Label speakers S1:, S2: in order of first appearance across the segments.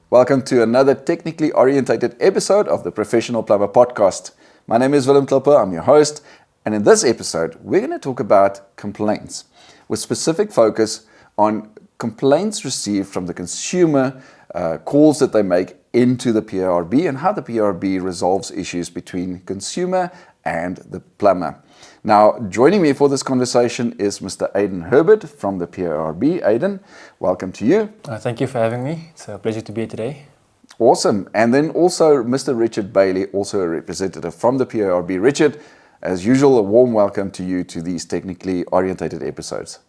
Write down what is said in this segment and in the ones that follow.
S1: Welcome to another technically orientated episode of the Professional Plumber Podcast. My name is Plumber, I'm your host, and in this episode, we're going to talk about complaints, with specific focus on complaints received from the consumer, calls that they make into the PIRB, and how the PIRB resolves issues between consumer and the plumber. Now, joining me for this conversation is Mr. Aidan Herbert from the PIRB. Aidan, welcome to you.
S2: Thank you for having me. It's a pleasure to be here today.
S1: Awesome. And then also Mr. Richard Bailey, also a representative from the PIRB. Richard, as usual, a warm welcome to you to these technically orientated episodes.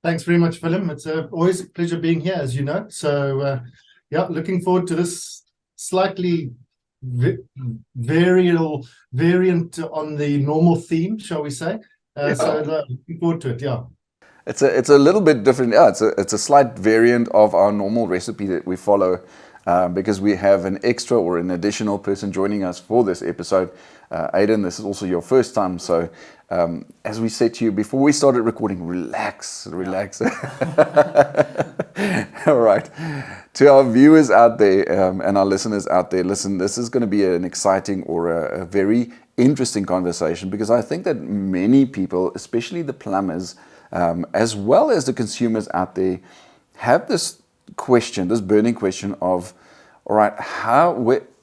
S3: Thanks very much, Willem. It's always a pleasure being here, as you know. So, looking forward to this slightly variant on the normal theme, shall we say. So looking forward to it, yeah.
S1: It's a little bit different. Yeah, it's a slight variant of our normal recipe that we follow because we have an extra or an additional person joining us for this episode. Aidan, this is also your first time, so as we said to you before we started recording, relax. All right. To our viewers out there and our listeners out there, listen, this is going to be an exciting or a very interesting conversation, because I think that many people, especially the plumbers, as well as the consumers out there, have this question, this burning question of, all right,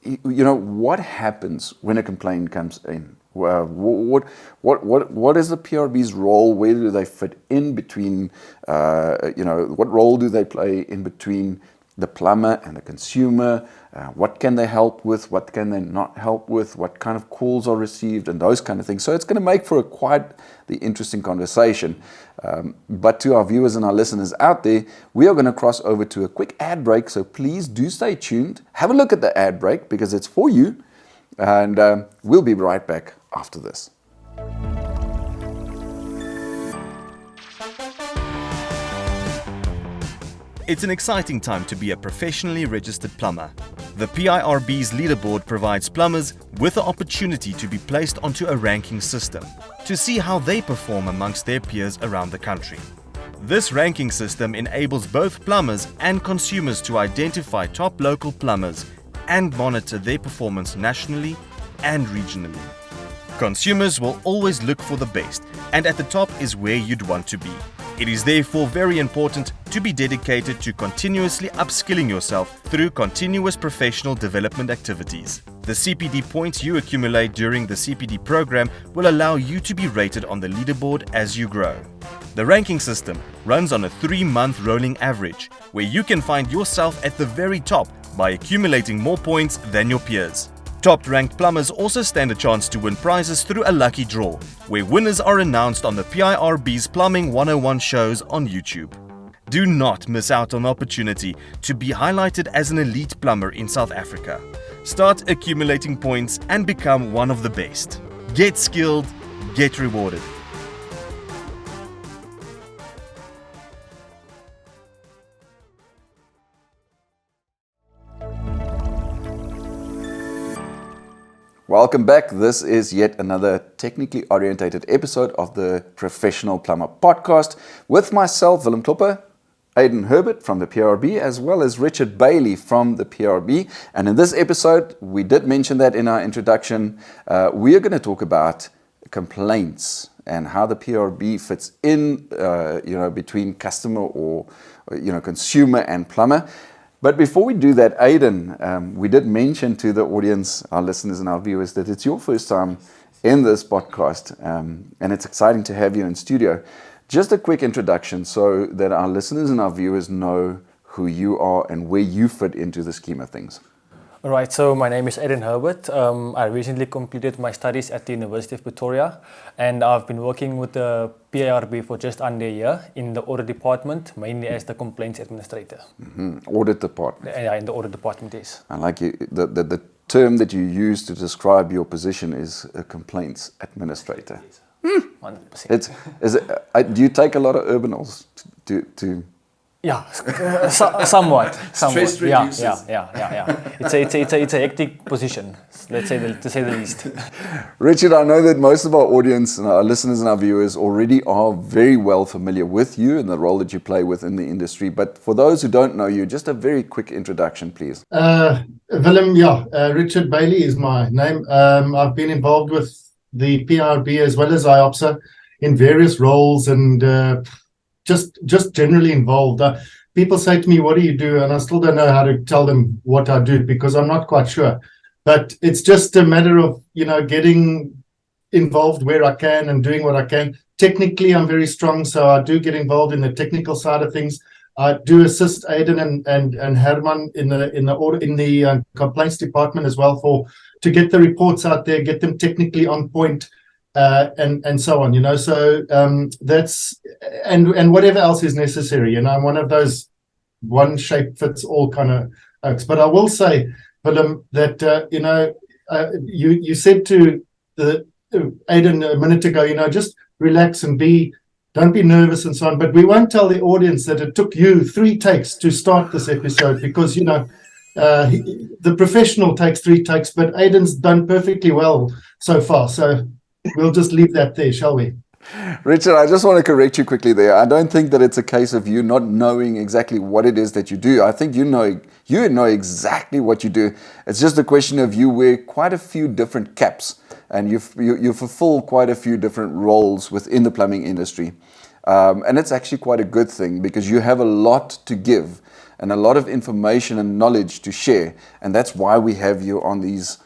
S1: what happens when a complaint comes in? What is the PIRB's role? Where do they fit in between? What role do they play in between the plumber and the consumer? What can they help with? What can they not help with? What kind of calls are received and those kind of things? So it's going to make for quite the interesting conversation. But to our viewers and our listeners out there, we are going to cross over to a quick ad break. So please do stay tuned. Have a look at the ad break because it's for you. And we'll be right back after this.
S4: It's an exciting time to be a professionally registered plumber. The PIRB's leaderboard provides plumbers with the opportunity to be placed onto a ranking system to see how they perform amongst their peers around the country. This ranking system enables both plumbers and consumers to identify top local plumbers and monitor their performance nationally and regionally. Consumers will always look for the best, and at the top is where you'd want to be. It is therefore very important to be dedicated to continuously upskilling yourself through continuous professional development activities. The CPD points you accumulate during the CPD program will allow you to be rated on the leaderboard as you grow. The ranking system runs on a 3-month rolling average, where you can find yourself at the very top by accumulating more points than your peers. Top-ranked plumbers also stand a chance to win prizes through a lucky draw, where winners are announced on the PIRB's Plumbing 101 shows on YouTube. Do not miss out on the opportunity to be highlighted as an elite plumber in South Africa. Start accumulating points and become one of the best. Get skilled, get rewarded.
S1: Welcome back. This is yet another technically orientated episode of the Professional Plumber Podcast with myself, Willem Klopper, Aidan Herbert from the PIRB, as well as Richard Bailey from the PIRB. And in this episode, we did mention that in our introduction, we are going to talk about complaints and how the PIRB fits in, between customer or consumer and plumber. But before we do that, Aidan, we did mention to the audience, our listeners and our viewers, that it's your first time in this podcast, and it's exciting to have you in studio. Just a quick introduction so that our listeners and our viewers know who you are and where you fit into the scheme of things.
S2: All right, so my name is Aidan Herbert. I recently completed my studies at the University of Pretoria, and I've been working with the PIRB for just under a year in the audit department, mainly as the complaints administrator.
S1: Mm-hmm. Audit department.
S2: Yeah, in the audit department, yes.
S1: I like you. The term that you use to describe your position is a complaints administrator.
S2: 100%.
S1: Do you take a lot of urbanals to
S2: Yeah, somewhat.
S1: Stress
S2: Yeah,
S1: reduces.
S2: yeah. It's a hectic position, let's say to say the least.
S1: Richard, I know that most of our audience and our listeners and our viewers already are very well familiar with you and the role that you play within the industry. But for those who don't know you, just a very quick introduction, please.
S3: Willem, Richard Bailey is my name. I've been involved with the PIRB as well as IOPSA in various roles and just generally involved. People say to me, what do you do? And I still don't know how to tell them what I do because I'm not quite sure. But it's just a matter of, getting involved where I can and doing what I can. Technically, I'm very strong, so I do get involved in the technical side of things. I do assist Aiden and Herman in the complaints department as well to get the reports out there, get them technically on point. And so on, so that's and whatever else is necessary, I'm one of those one shape fits all kind of oaks. But I will say, Willem, that you said to the Aiden a minute ago, just relax and don't be nervous and so on. But we won't tell the audience that it took you 3 takes to start this episode because the professional takes 3 takes, but Aiden's done perfectly well so far. So we'll just leave that there, shall we?
S1: Richard, I just want to correct you quickly there. I don't think that it's a case of you not knowing exactly what it is that you do. I think you know exactly what you do. It's just a question of you wear quite a few different caps and you fulfill quite a few different roles within the plumbing industry. And it's actually quite a good thing because you have a lot to give and a lot of information and knowledge to share. And that's why we have you on these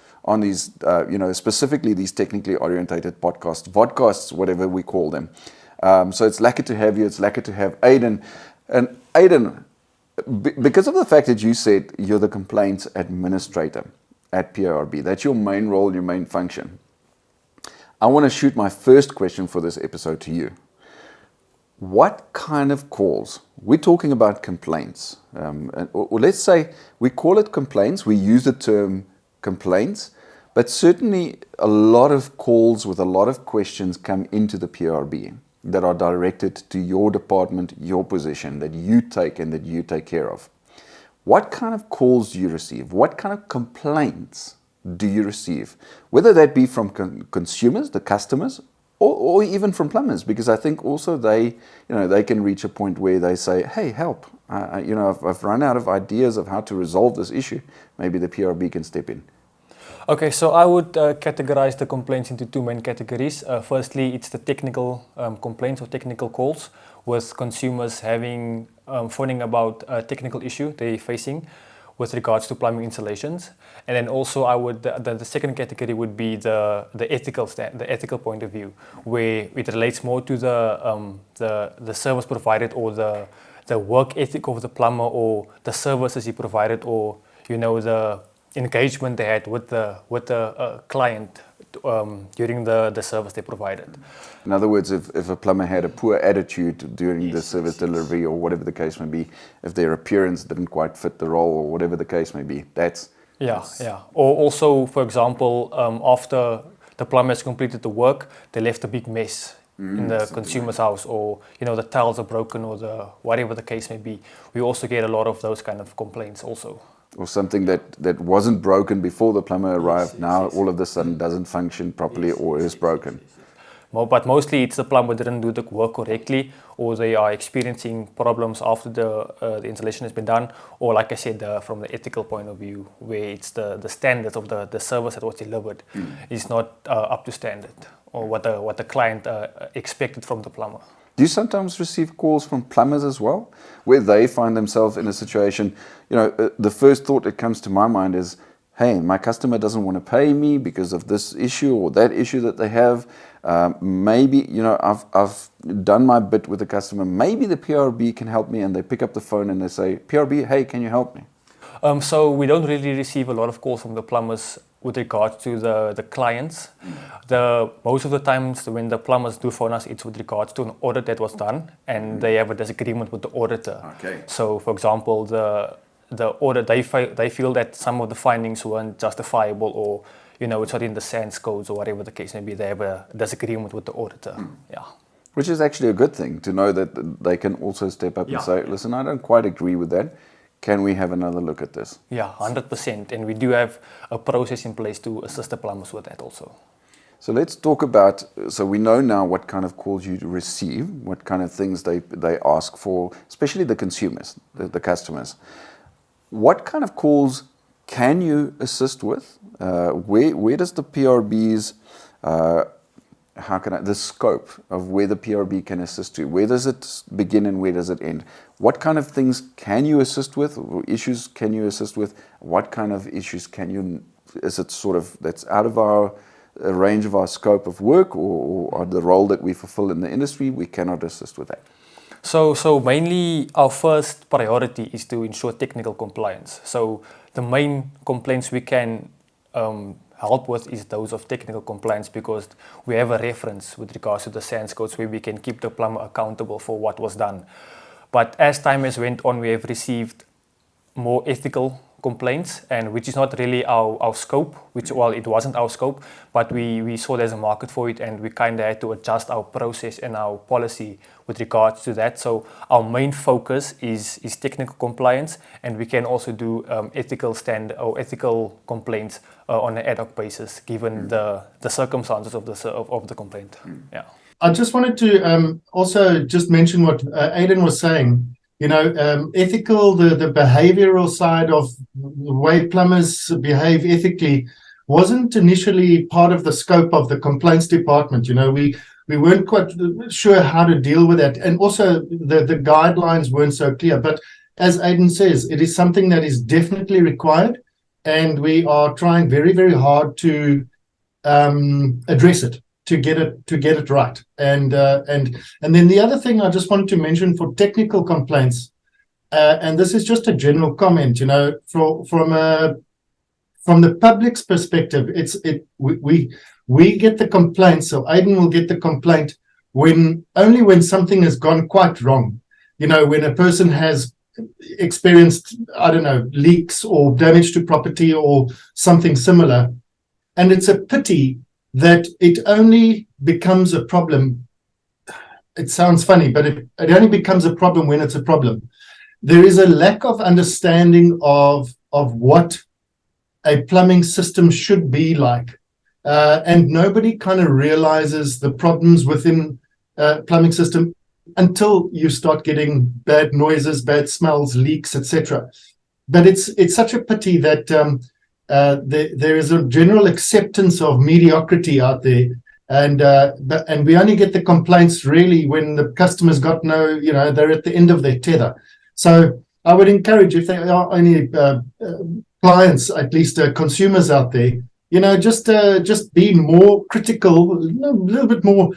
S1: specifically these technically orientated vodcasts, whatever we call them. So it's lucky to have you. It's lucky to have Aiden. And Aiden, because of the fact that you said you're the complaints administrator at PIRB, that's your main role, your main function. I want to shoot my first question for this episode to you. What kind of calls? We're talking about complaints. Or let's say we call it complaints. We use the term complaints, but certainly a lot of calls with a lot of questions come into the PIRB that are directed to your department, your position, that you take and that you take care of. What kind of calls do you receive? What kind of complaints do you receive? Whether that be from consumers, the customers, or even from plumbers, because I think also they can reach a point where they say, hey, help, I've run out of ideas of how to resolve this issue. Maybe the PIRB can step in.
S2: Okay, so I would categorize the complaints into 2 main categories. Firstly, it's the technical complaints or technical calls with consumers phoning about a technical issue they're facing with regards to plumbing installations. And then also the second category would be the ethical point of view, where it relates more to the service provided or the work ethic of the plumber or the services he provided or the engagement they had with the client during the service they provided.
S1: In other words, if a plumber had a poor attitude during the service delivery or whatever the case may be, if their appearance didn't quite fit the role or whatever the case may be, that's...
S2: Yeah. Or also, for example, after the plumber has completed the work, they left a big mess in the consumer's house, or the tiles are broken, or whatever the case may be. We also get a lot of those kind of complaints also.
S1: Or something that wasn't broken before the plumber arrived, now all of a sudden doesn't function properly or is broken.
S2: But mostly it's the plumber didn't do the work correctly, or they are experiencing problems after the installation has been done, or like I said, from the ethical point of view, where it's the standards of the service that was delivered is not up to standard, or what the client expected from the plumber.
S1: Do you sometimes receive calls from plumbers as well, where they find themselves in a situation, the first thought that comes to my mind is, hey, my customer doesn't want to pay me because of this issue or that issue that they have. Maybe, I've done my bit with the customer. Maybe the PIRB can help me, and they pick up the phone and they say, PIRB, hey, can you help me?
S2: So we don't really receive a lot of calls from the plumbers with regards to the clients. Most of the times when the plumbers do phone us, it's with regards to an audit that was done, and they have a disagreement with the auditor.
S1: Okay.
S2: So, for example, the audit, they feel that some of the findings weren't justifiable, or it's not in the SANS codes or whatever the case may be. They have a disagreement with the auditor. Yeah.
S1: Which is actually a good thing to know that they can also step up and say, listen, I don't quite agree with that. Can we have another look at this?
S2: Yeah, 100%. And we do have a process in place to assist the plumbers with that also.
S1: So let's talk about, so we know now what kind of calls you receive, what kind of things they ask for, especially the consumers, the customers. What kind of calls can you assist with? Where does the PRB's, the scope of where the PRB can assist you? Where does it begin and where does it end? What kind of things can you assist with? Issues can you assist with? What kind of issues is it sort of, that's out of our range of our scope of work or the role that we fulfill in the industry, we cannot assist with that?
S2: So mainly our first priority is to ensure technical compliance. So the main complaints we can help with is those of technical compliance, because we have a reference with regards to the SANS codes where we can keep the plumber accountable for what was done. But as time has went on, we have received more ethical complaints, and which is not really our scope, it wasn't our scope, but we saw there's a market for it, and we kind of had to adjust our process and our policy with regards to that. So our main focus is technical compliance, and we can also do ethical complaints on an ad hoc basis, given the circumstances of the complaint. Yeah.
S3: I just wanted to also just mention what Aiden was saying. Ethical, the behavioral side of the way plumbers behave ethically wasn't initially part of the scope of the complaints department. We weren't quite sure how to deal with that. And also the guidelines weren't so clear. But as Aiden says, it is something that is definitely required. And we are trying very, very hard to address it, to get it right. And then the other thing I just wanted to mention for technical complaints, and this is just a general comment, from the public's perspective, we get the complaint, so Aiden will get the complaint only when something has gone quite wrong. When a person has experienced, I don't know, leaks or damage to property or something similar. And it's a pity that it only becomes a problem. It sounds funny, but it only becomes a problem when it's a problem. There is a lack of understanding of what a plumbing system should be like. And nobody kind of realizes the problems within a plumbing system until you start getting bad noises, bad smells, leaks, etc. But it's such a pity that there is a general acceptance of mediocrity out there, and we only get the complaints really when the customers got they're at the end of their tether. So I would encourage, if there are any clients, at least consumers out there, just be more critical, a little bit more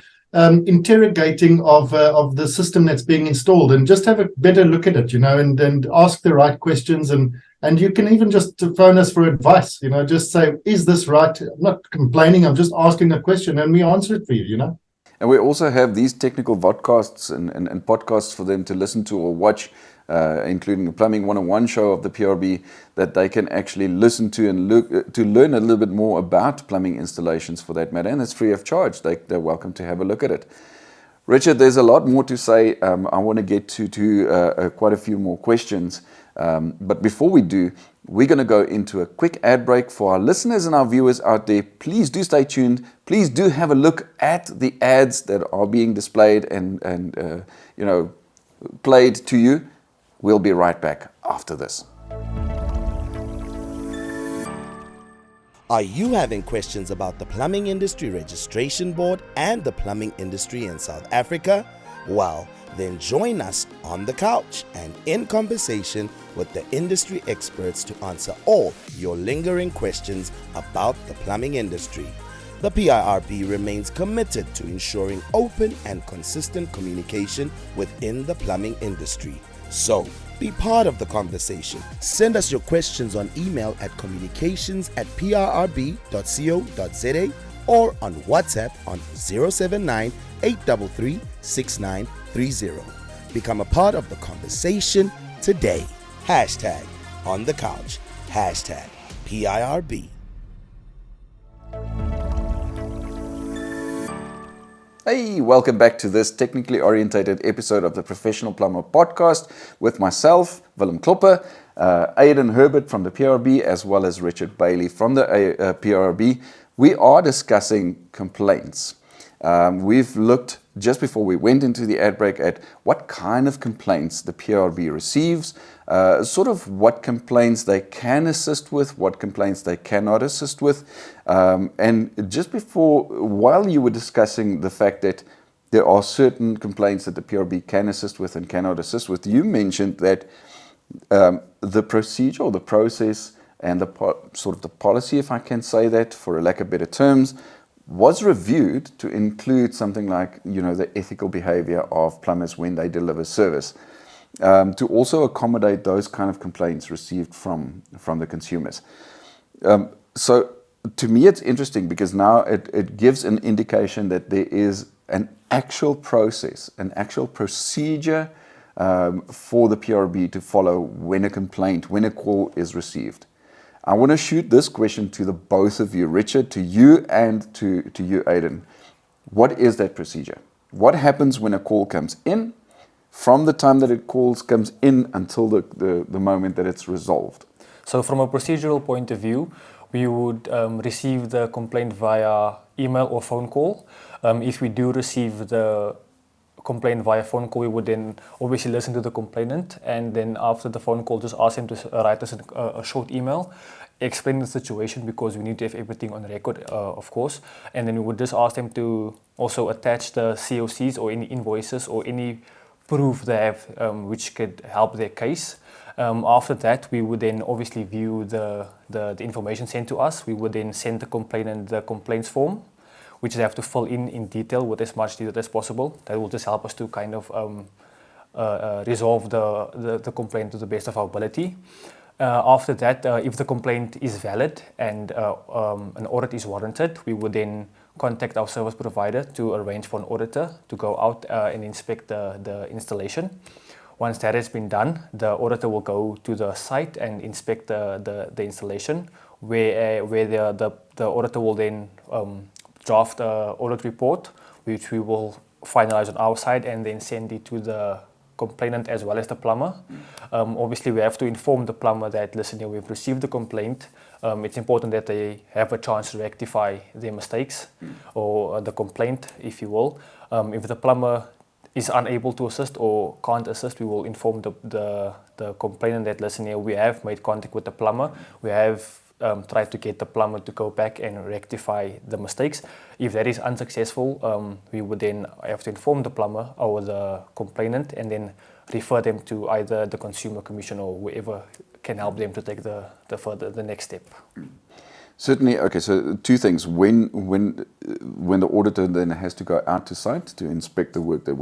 S3: interrogating of the system that's being installed, and just have a better look at it, and ask the right questions, and you can even just phone us for advice, just say, is this right? I'm not complaining, I'm just asking a question, and we answer it for you,
S1: And we also have these technical vodcasts and podcasts for them to listen to or watch, including the Plumbing 101 show of the PRB, that they can actually listen to and to learn a little bit more about plumbing installations for that matter. And it's free of charge. They're welcome to have a look at it. Richard, there's a lot more to say. I want to get to quite a few more questions. But before we do, we're going to go into a quick ad break. For our listeners and our viewers out there, please do stay tuned. Please do have a look at the ads that are being displayed and played to you. We'll be right back after this.
S5: Are you having questions about the Plumbing Industry Registration Board and the plumbing industry in South Africa? Well, then join us on the couch and in conversation with the industry experts to answer all your lingering questions about the plumbing industry. The PIRB remains committed to ensuring open and consistent communication within the plumbing industry. So, be part of the conversation. Send us your questions on email at communications@pirb.co.za or on WhatsApp on 079 833 6930. Become a part of the conversation today. Hashtag on the couch. Hashtag PIRB.
S1: Hey, welcome back to this technically orientated episode of the Professional Plumber podcast with myself, Willem Klopper, Aidan Herbert from the PIRB, as well as Richard Bailey from the PIRB. We are discussing complaints. We've looked just before we went into the ad break at what kind of complaints the PIRB receives, sort of what complaints they can assist with, what complaints they cannot assist with. And just before, while you were discussing the fact that there are certain complaints that the PIRB can assist with and cannot assist with, you mentioned that the procedure or the process and sort of the policy, if I can say that, for a lack of better terms, was reviewed to include something like, the ethical behavior of plumbers when they deliver service, to also accommodate those kind of complaints received from the consumers. So to me, it's interesting because now it gives an indication that there is an actual process, an actual procedure for the PIRB to follow when a call is received. I want to shoot this question to the both of you, Richard, to you and to you, Aidan. What is that procedure? What happens when a call comes in, from the time that it comes in until the moment that it's resolved?
S2: So from a procedural point of view, we would receive the complaint via email or phone call. If we do receive the complaint via phone call, we would then obviously listen to the complainant, and then after the phone call, just ask him to write us a short email, explain the situation, because we need to have everything on record, of course. And then we would just ask them to also attach the COCs or any invoices or any proof they have which could help their case. After that, we would then obviously view the information sent to us. We would then send the complainant the complaints form, which they have to fill in detail with as much detail as possible. That will just help us to kind of resolve the complaint to the best of our ability. After that, if the complaint is valid and an audit is warranted, we would then contact our service provider to arrange for an auditor to go out and inspect the installation. Once that has been done, the auditor will go to the site and inspect the installation, where the auditor will then draft an audit report, which we will finalize on our side and then send it to the complainant as well as the plumber. Obviously, we have to inform the plumber that, listen, here, we've received the complaint. It's important that they have a chance to rectify their mistakes or the complaint, if you will. If the plumber is unable to assist or can't assist, we will inform the complainant that, listen, here, we have made contact with the plumber. We have try to get the plumber to go back and rectify the mistakes. If that is unsuccessful, we would then have to inform the plumber or the complainant and then refer them to either the Consumer Commission or whoever can help them to take the next step.
S1: Certainly. Okay, so two things. When the auditor then has to go out to site to inspect the work that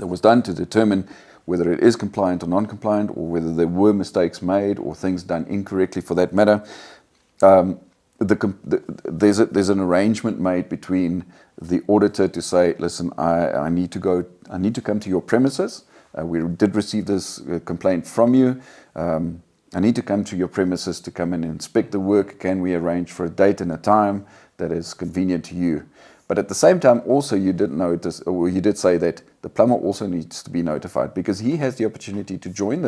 S1: was done to determine whether it is compliant or non-compliant, or whether there were mistakes made or things done incorrectly for that matter, there's an arrangement made between the auditor to say, listen, I need to come to your premises. We did receive this complaint from you. I need to come to your premises to come and inspect the work. Can we arrange for a date and a time that is convenient to you? But at the same time, also you did say that the plumber also needs to be notified, because he has the opportunity to join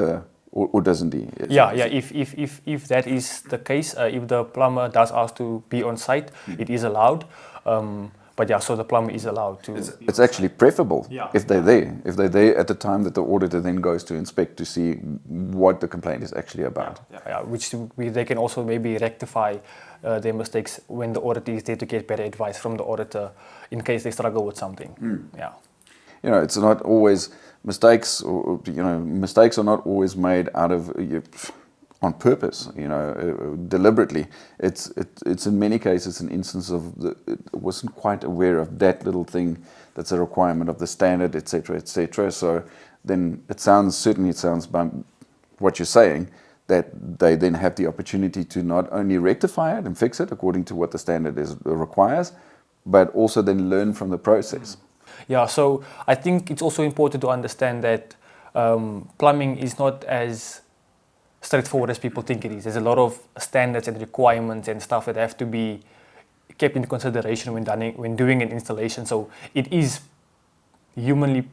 S1: or doesn't he?
S2: Yeah. If that is the case, if the plumber does ask to be on site, it is allowed. But yeah, so the plumber is allowed to.
S1: It's actually preferable if they're there. If they're there at the time that the auditor then goes to inspect to see what the complaint is actually about.
S2: Which they can also maybe rectify their mistakes when the auditor is there to get better advice from the auditor in case they struggle with something. Yeah.
S1: It's not always mistakes, or mistakes are not always made out of on purpose, deliberately. It's in many cases an instance of it wasn't quite aware of that little thing that's a requirement of the standard, etc., etc. So then it sounds by what you're saying that they then have the opportunity to not only rectify it and fix it according to what the standard requires, but also then learn from the process.
S2: Yeah, so I think it's also important to understand that plumbing is not as straightforward as people think it is. There's a lot of standards and requirements and stuff that have to be kept in consideration when doing an installation. So it is humanly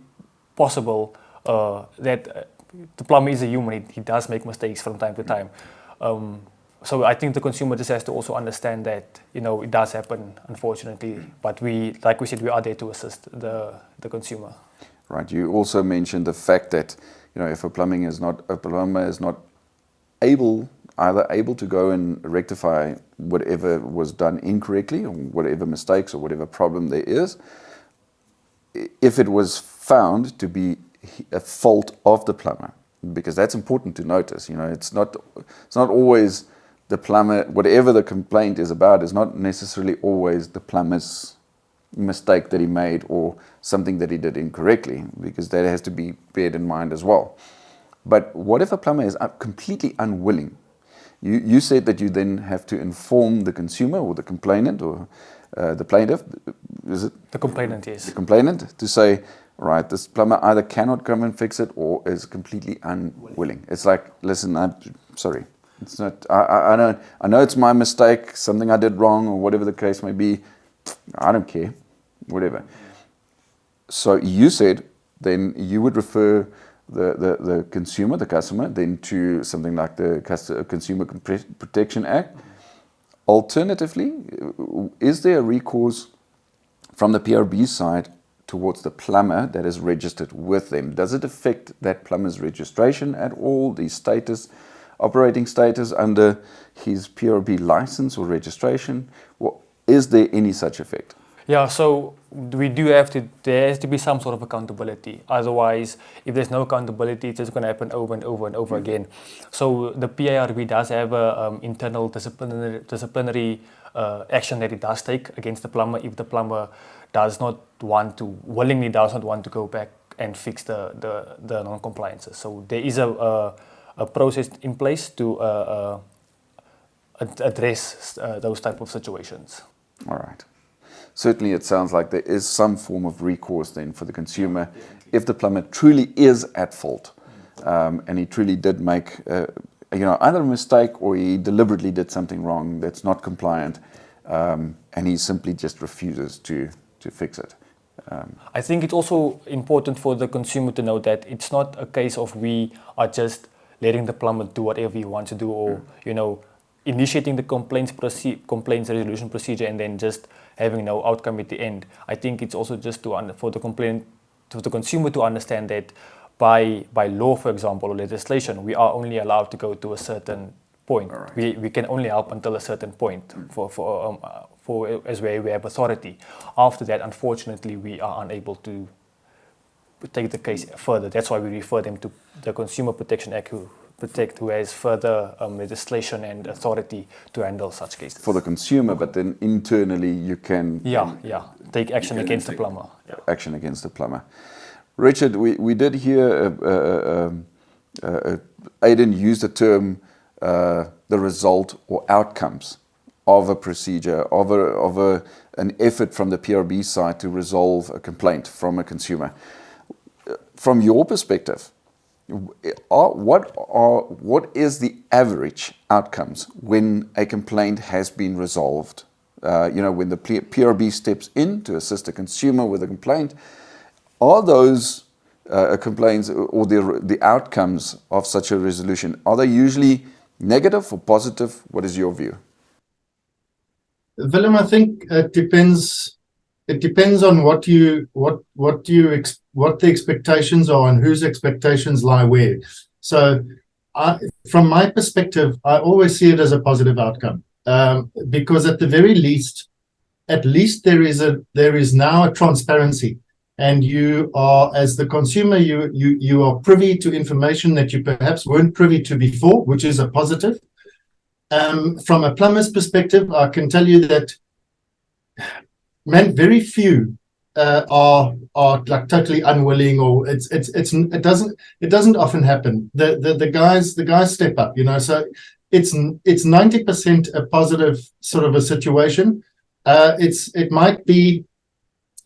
S2: possible that the plumber is a human. He does make mistakes from time to time. So I think the consumer just has to also understand that, you know, it does happen, unfortunately. But like we said, we are there to assist the consumer.
S1: Right. You also mentioned the fact that, you know, if a plumber is not either able to go and rectify whatever was done incorrectly, or whatever mistakes or whatever problem there is, if it was found to be a fault of the plumber, because that's important to notice. You know, it's not always the plumber, whatever the complaint is about, is not necessarily always the plumber's mistake that he made or something that he did incorrectly, because that has to be beared in mind as well. But what if a plumber is completely unwilling? You said that you then have to inform the consumer or the complainant or the plaintiff, is it?
S2: The complainant, yes.
S1: The complainant, to say, right, this plumber either cannot come and fix it or is completely unwilling. It's like, listen, I'm sorry. It's not. I know it's my mistake, something I did wrong, or whatever the case may be. I don't care, whatever. So you said then you would refer the consumer, the customer, then to something like the Consumer Protection Act. Alternatively, is there a recourse from the PIRB side towards the plumber that is registered with them? Does it affect that plumber's registration at all, the status, operating status under his PIRB license or registration? Is there any such effect?
S2: Yeah, so there has to be some sort of accountability. Otherwise, if there's no accountability, it's just going to happen over and over and over again. So the PIRB does have a internal disciplinary action that it does take against the plumber if the plumber willingly does not want to go back and fix the non-compliances. So there is a process in place to address those type of situations.
S1: All right. Certainly it sounds like there is some form of recourse then for the consumer if the plumber truly is at fault, and he truly did make either a mistake or he deliberately did something wrong that's not compliant, and he simply just refuses to fix it.
S2: I think it's also important for the consumer to know that it's not a case of we are just letting the plumber do whatever he wants to do, or initiating the complaints resolution procedure and then just having no outcome at the end. I think it's also just for the consumer to understand that by law, for example, or legislation, we are only allowed to go to a certain point. Right. We can only help until a certain point for as we have authority. After that, unfortunately, we are unable to take the case further. That's why we refer them to the Consumer Protection Act, who has further legislation and authority to handle such cases.
S1: For the consumer, but then internally you can...
S2: take action against the plumber.
S1: Action against the plumber. Richard, we did hear Aiden use the term the result or outcomes of a procedure, of an effort from the PIRB side to resolve a complaint from a consumer. From your perspective, what is the average outcomes when a complaint has been resolved? When the PIRB steps in to assist the consumer with a complaint, are those complaints or the outcomes of such a resolution, are they usually negative or positive? What is your view?
S3: Willem, I think it depends. It depends on what the expectations are and whose expectations lie where. So, from my perspective, I always see it as a positive outcome, because at the very least, there is now a transparency, and you are, as the consumer, you are privy to information that you perhaps weren't privy to before, which is a positive. From a plumber's perspective, I can tell you that very few are like totally unwilling, or it doesn't often happen. The guys step up, so it's 90% a positive sort of a situation. It might be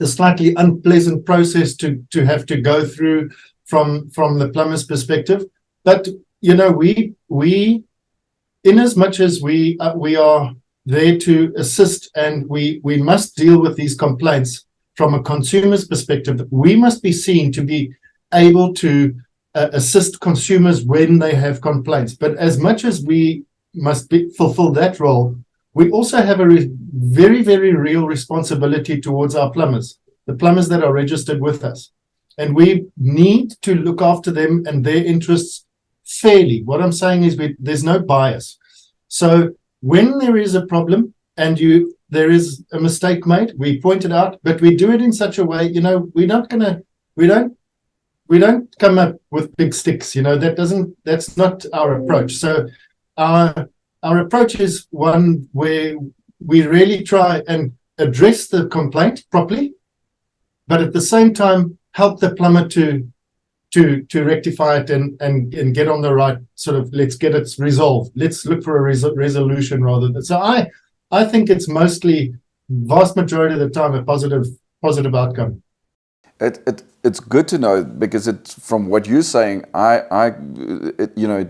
S3: a slightly unpleasant process to have to go through from the plumber's perspective, but we in as much as we are there to assist, and we must deal with these complaints from a consumer's perspective. We must be seen to be able to assist consumers when they have complaints. But as much as we must fulfill that role, we also have a very, very real responsibility towards our plumbers, the plumbers that are registered with us. And we need to look after them and their interests fairly. What I'm saying is there's no bias. So when there is a problem and there is a mistake made, we point it out, but we do it in such a way, we don't come up with big sticks, that's not our approach. So our approach is one where we really try and address the complaint properly, but at the same time help the plumber to rectify it and get on the right sort of, let's get it resolved. Let's look for a resolution rather than. So I think it's mostly, vast majority of the time, a positive outcome.
S1: It's good to know, because it's from what you're saying, it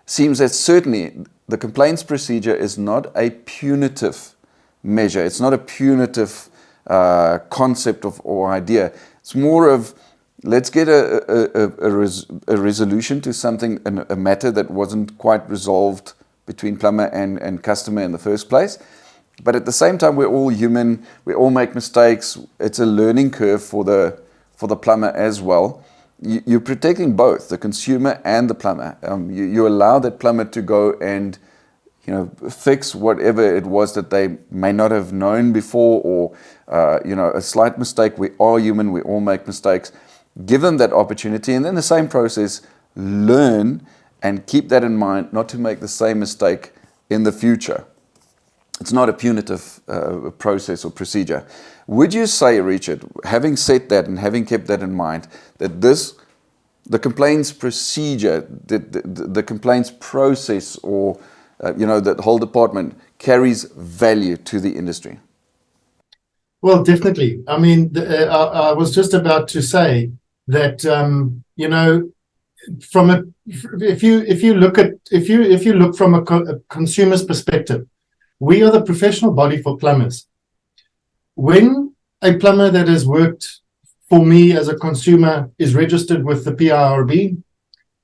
S1: seems that certainly the complaints procedure is not a punitive measure. It's not a punitive concept or idea. It's more of, let's get a resolution to something, a matter that wasn't quite resolved between plumber and customer in the first place. But at the same time, we're all human. We all make mistakes. It's a learning curve for the plumber as well. You're protecting both the consumer and the plumber. You allow that plumber to go and fix whatever it was that they may not have known before, or a slight mistake. We are human. We all make mistakes. Give them that opportunity, and then the same process, learn and keep that in mind, not to make the same mistake in the future. It's not a punitive process or procedure. Would you say, Richard, having said that and having kept that in mind, that the complaints procedure, the complaints process, or that whole department carries value to the industry?
S3: Well, definitely. I mean, I was just about to say that if you look from a consumer's perspective, we are the professional body for plumbers. When a plumber that has worked for me as a consumer is registered with the PIRB,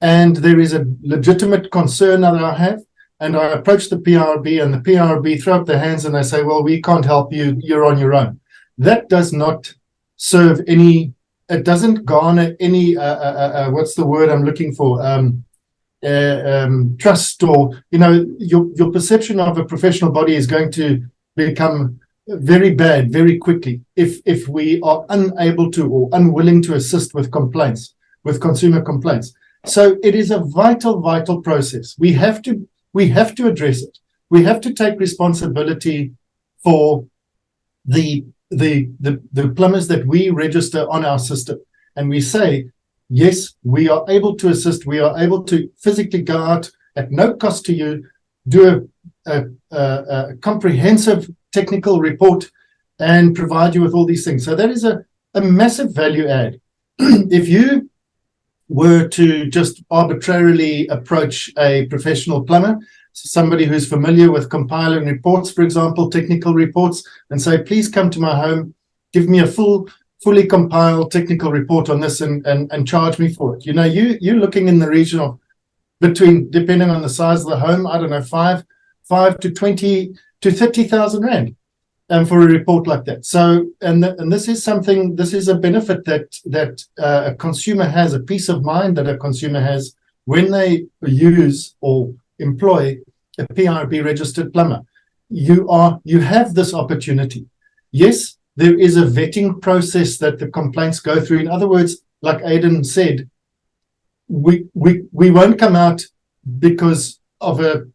S3: and there is a legitimate concern that I have, and I approach the PIRB, and the PIRB throw up their hands and they say, well, we can't help you, you're on your own. That does not serve any, it doesn't garner any, what's the word I'm looking for? Trust, or, your perception of a professional body is going to become very bad very quickly if we are unable to or unwilling to assist with complaints, with consumer complaints. So it is a vital process. We have to address it. We have to take responsibility for the plumbers that we register on our system, and we say, yes, we are able to assist. We are able to physically go out at no cost to you, do a comprehensive technical report, and provide you with all these things. So that is a massive value add. If you were to just arbitrarily approach a professional plumber, somebody who's familiar with compiling reports, for example, technical reports, and say, please come to my home, give me a fully compiled technical report on this and charge me for it. You're looking in the region of between, depending on the size of the home, I don't know, 5 to 20 to 30,000 rand for a report like that. So, and this is something, this is a benefit that a consumer has, a peace of mind that a consumer has when they use or employ a PIRB registered plumber. You have this opportunity. Yes, there is a vetting process that the complaints go through. In other words, like Aidan said, we won't come out because of a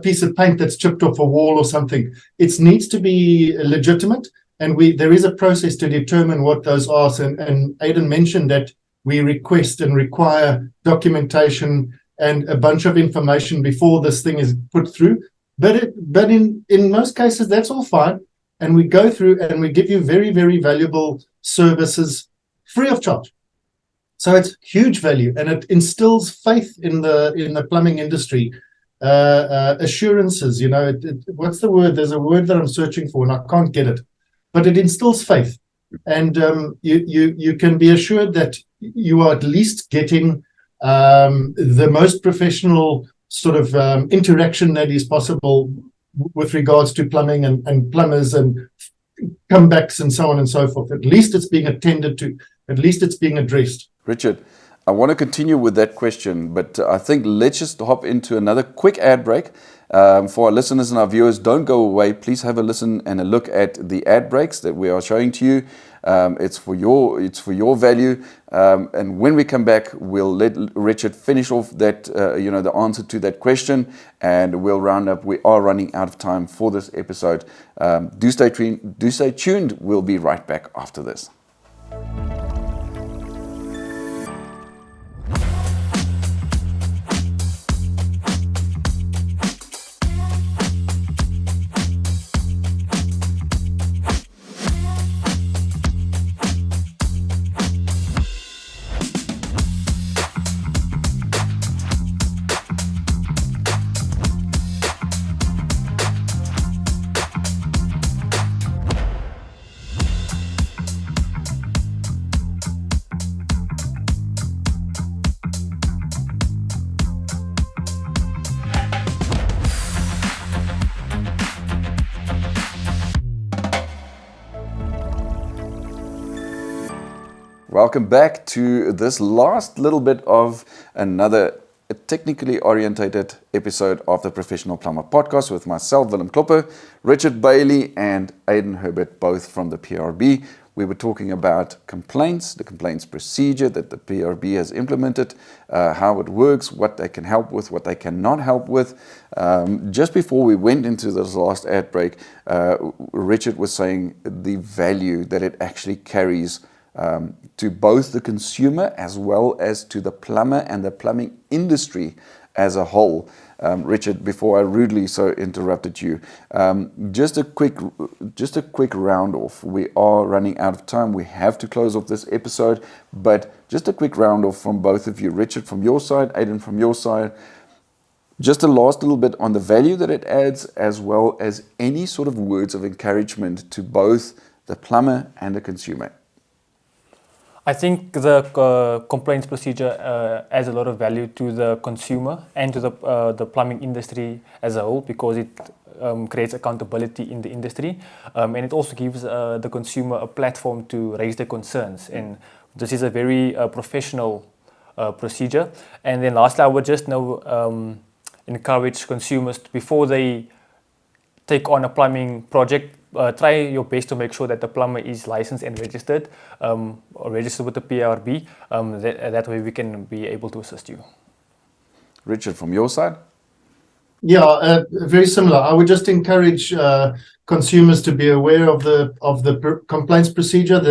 S3: piece of paint that's chipped off a wall or something. It needs to be legitimate, and there is a process to determine what those are. And Aidan mentioned that we request and require documentation and a bunch of information before this thing is put through. But in most cases, that's all fine. And we go through and we give you very, very valuable services free of charge. So it's huge value, and it instills faith in the plumbing industry assurances. What's the word? There's a word that I'm searching for and I can't get it, but it instills faith. And you can be assured that you are at least getting the most professional sort of interaction that is possible with regards to plumbing and plumbers and comebacks and so on and so forth. At least it's being attended to. At least it's being addressed.
S1: Richard, I want to continue with that question, but I think let's just hop into another quick ad break. For our listeners and our viewers, don't go away. Please have a listen and a look at the ad breaks that we are showing to you. It's for your value. And when we come back, we'll let Richard finish off that, the answer to that question, and we'll round up. We are running out of time for this episode. Do stay tuned. We'll be right back after this. Welcome back to this last little bit of another technically orientated episode of the Professional Plumber Podcast with myself, Willem Klopper, Richard Bailey, and Aidan Herbert, both from the PIRB. We were talking about complaints, the complaints procedure that the PIRB has implemented, how it works, what they can help with, what they cannot help with. Just before we went into this last ad break, Richard was saying the value that it actually carries to both the consumer as well as to the plumber and the plumbing industry as a whole. Richard, before I rudely so interrupted you, just a quick round off. We are running out of time. We have to close off this episode, but just a quick round off from both of you. Richard from your side, Aidan from your side. Just a last little bit on the value that it adds, as well as any sort of words of encouragement to both the plumber and the consumer.
S2: I think the complaints procedure adds a lot of value to the consumer and to the plumbing industry as a whole, because it creates accountability in the industry, and it also gives the consumer a platform to raise their concerns. And this is a very professional procedure. And then lastly, I would just encourage consumers before they take on a plumbing project. Try your best to make sure that the plumber is licensed and registered, or registered with the PIRB. That way we can be able to assist you.
S1: Richard, from your side?
S3: Yeah, very similar. I would just encourage consumers to be aware of the complaints procedure,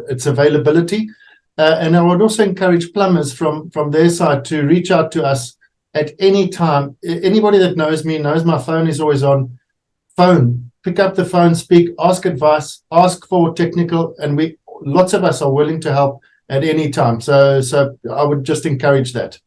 S3: its availability, and I would also encourage plumbers from their side to reach out to us at any time. Anybody that knows me knows my phone is always on. Phone. Pick up the phone, speak, ask advice, ask for technical, and lots of us are willing to help at any time. So I would just encourage that.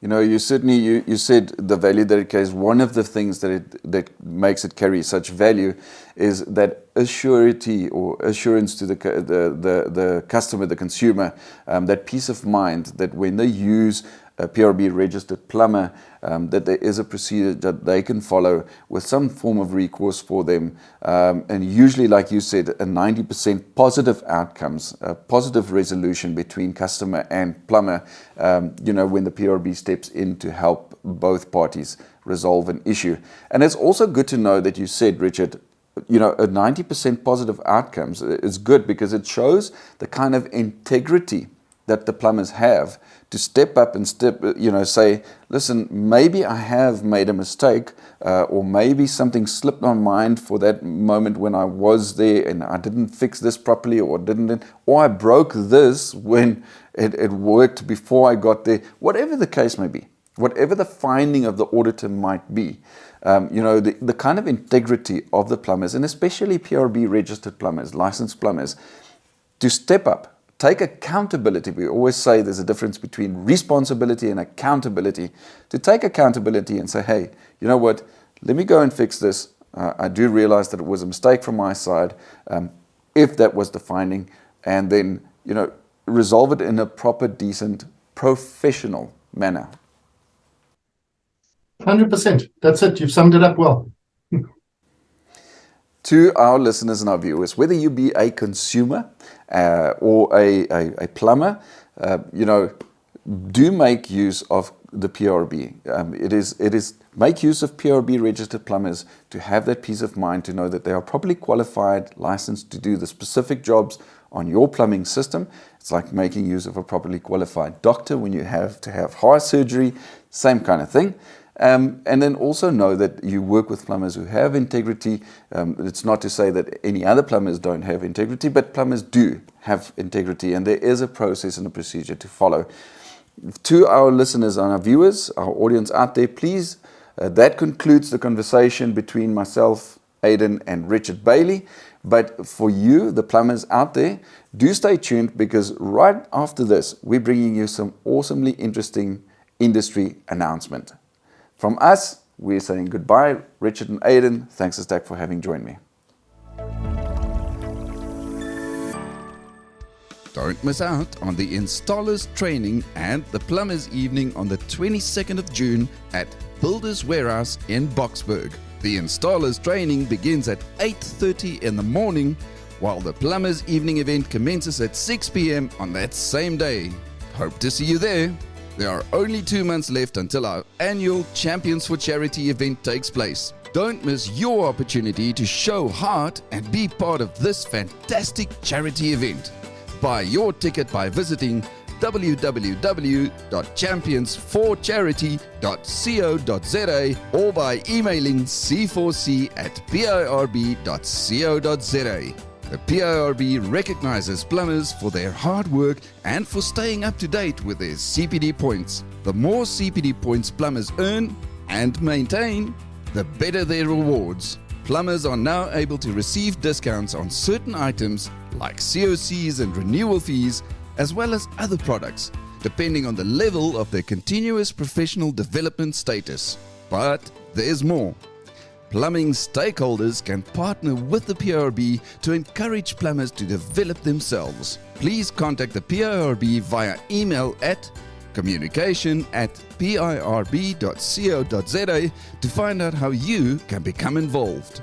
S1: You certainly you said the value that it carries. One of the things that makes it carry such value is that assurity or assurance to the customer, the consumer, that peace of mind that when they use a PIRB registered plumber, that there is a procedure that they can follow with some form of recourse for them, and usually, like you said, a 90% positive outcomes, a positive resolution between customer and plumber, when the PIRB steps in to help both parties resolve an issue. And it's also good to know that you said, Richard, a 90% positive outcomes is good, because it shows the kind of integrity that the plumbers have to step up and say, listen, maybe I have made a mistake, or maybe something slipped my mind for that moment when I was there and I didn't fix this properly, or I broke this when it worked before I got there. Whatever the case may be, whatever the finding of the auditor might be, the kind of integrity of the plumbers, and especially PIRB registered plumbers, licensed plumbers, to step up take accountability. We always say there's a difference between responsibility and accountability. To take accountability and say, hey, you know what, let me go and fix this. I do realize that it was a mistake from my side, if that was the finding, and then, resolve it in a proper, decent, professional manner.
S3: 100%. That's it. You've summed it up well.
S1: To our listeners and our viewers, whether you be a consumer or a plumber, do make use of the PIRB. It is make use of PIRB registered plumbers to have that peace of mind, to know that they are properly qualified, licensed to do the specific jobs on your plumbing system. It's like making use of a properly qualified doctor when you have to have heart surgery, same kind of thing. And then also know that you work with plumbers who have integrity. It's not to say that any other plumbers don't have integrity, but plumbers do have integrity, and there is a process and a procedure to follow. To our listeners and our viewers, our audience out there, please, that concludes the conversation between myself, Aidan, and Richard Bailey. But for you, the plumbers out there, do stay tuned, because right after this, we're bringing you some awesomely interesting industry announcement. From us, we're saying goodbye. Richard and Aidan, thanks a stack for having joined me.
S6: Don't miss out on the installers training and the plumbers evening on the 22nd of June at Builders Warehouse in Boksburg. The installers training begins at 8:30 in the morning, while the plumbers evening event commences at 6 p.m. on that same day. Hope to see you there. There are only 2 months left until our annual Champions for Charity event takes place. Don't miss your opportunity to show heart and be part of this fantastic charity event. Buy your ticket by visiting www.championsforcharity.co.za or by emailing c4c@pirb.co.za. The PIRB recognizes plumbers for their hard work and for staying up to date with their CPD points. The more CPD points plumbers earn and maintain, the better their rewards. Plumbers are now able to receive discounts on certain items like COCs and renewal fees, as well as other products, depending on the level of their continuous professional development status. But there's more. Plumbing stakeholders can partner with the PIRB to encourage plumbers to develop themselves. Please contact the PIRB via email at communication@pirb.co.za to find out how you can become involved.